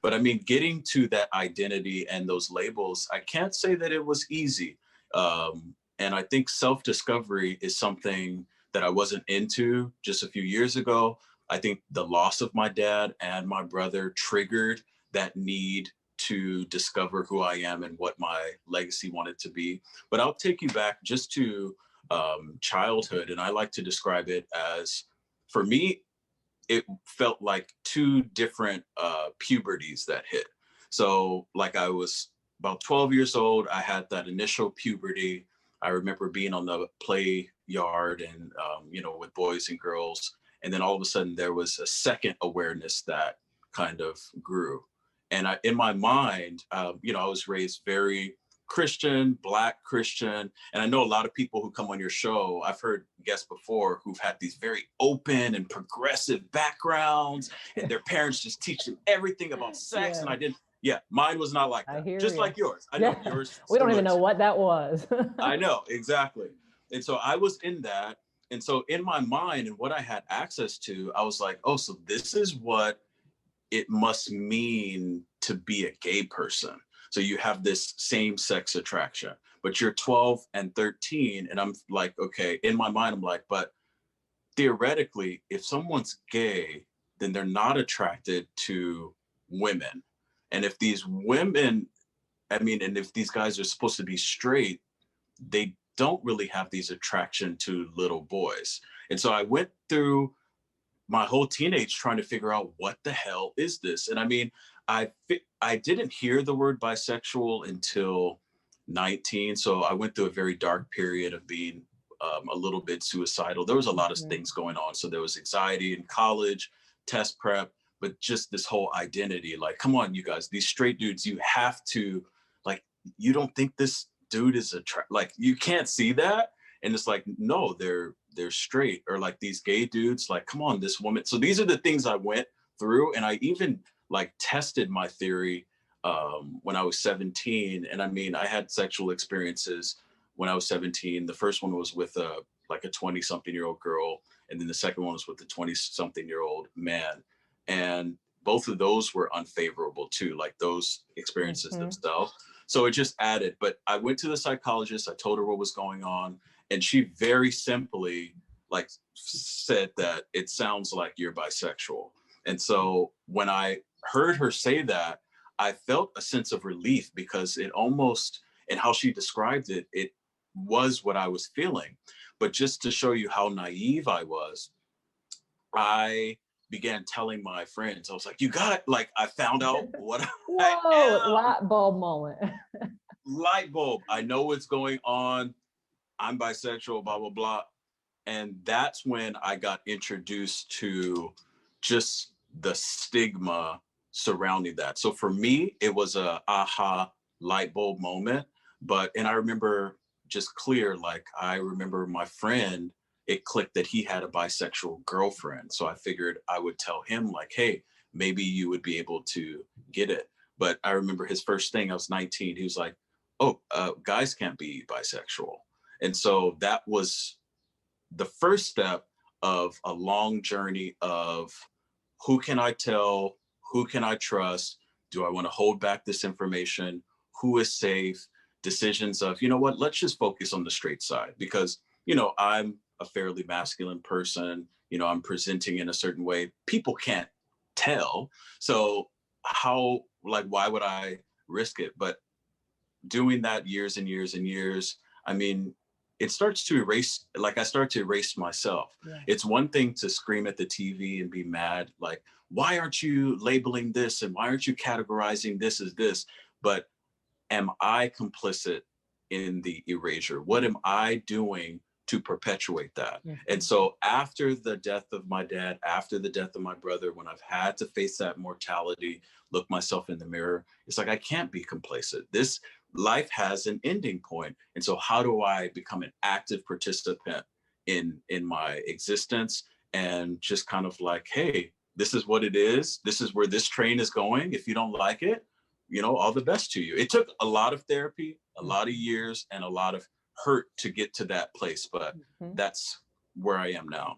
But I mean, getting to that identity and those labels, I can't say that it was easy. And I think self-discovery is something that I wasn't into just a few years ago. I think the loss of my dad and my brother triggered that need to discover who I am and what my legacy wanted to be. But I'll take you back just to childhood. And I like to describe it as, for me, it felt like two different puberties that hit. So like I was about 12 years old, I had that initial puberty. I remember being on the play yard and, with boys and girls. And then all of a sudden there was a second awareness that kind of grew. And in my mind, I was raised very Christian, Black Christian. And I know a lot of people who come on your show, I've heard guests before who've had these very open and progressive backgrounds, and their parents just teach them everything about sex. Yeah. And I didn't, mine was not like that. Just like yours. I know yours. We don't even know what that was. I know, exactly. And so I was in that. And so in my mind and what I had access to, I was like, oh, so this is what it must mean to be a gay person. So you have this same sex attraction, but you're 12 and 13. And I'm like, okay, in my mind, I'm like, but theoretically, if someone's gay, then they're not attracted to women. And if these women, and if these guys are supposed to be straight, they don't really have these attraction to little boys. And so I went through my whole teenage trying to figure out what the hell is this? And I mean, I didn't hear the word bisexual until 19. So I went through a very dark period of being a little bit suicidal. There was a lot of things going on. So there was anxiety in college, test prep, but just this whole identity, like, come on, you guys, these straight dudes, you have to, like, you don't think this dude is like, you can't see that. And it's like, no, they're straight. Or like these gay dudes, like, come on, this woman. So these are the things I went through. And I even like tested my theory when I was 17. And I mean, I had sexual experiences when I was 17. The first one was with a 20-something-year-old girl. And then the second one was with a 20-something-year-old man. And both of those were unfavorable too, like those experiences themselves. So it just added. But I went to the psychologist. I told her what was going on. And she very simply like said that it sounds like you're bisexual. And so when I heard her say that, I felt a sense of relief because it almost, and how she described it, it was what I was feeling. But just to show you how naive I was, I began telling my friends, I was like, I found out what I am. Light bulb moment. Light bulb. I know what's going on. I'm bisexual, blah, blah, blah. And that's when I got introduced to just the stigma surrounding that. So for me, it was a aha light bulb moment. And I remember just clear, like I remember my friend, it clicked that he had a bisexual girlfriend. So I figured I would tell him like, hey, maybe you would be able to get it. But I remember his first thing, I was 19. He was like, oh, guys can't be bisexual. And so that was the first step of a long journey of who can I tell? Who can I trust? Do I want to hold back this information? Who is safe? Decisions of, you know what, let's just focus on the straight side because, I'm a fairly masculine person. I'm presenting in a certain way. People can't tell. So why would I risk it? But doing that years and years and years, I mean, it starts to erase, like I start to erase myself. Yeah. It's one thing to scream at the TV and be mad, like, why aren't you labeling this? And why aren't you categorizing this as this? But am I complicit in the erasure? What am I doing to perpetuate that? Mm-hmm. And so after the death of my dad, after the death of my brother, when I've had to face that mortality, look myself in the mirror, it's like, I can't be complacent. This life has an ending point. And so how do I become an active participant in my existence and just kind of like, hey, this is what it is. This is where this train is going. If you don't like it, all the best to you. It took a lot of therapy, a lot of years, and a lot of hurt to get to that place, but that's where I am now.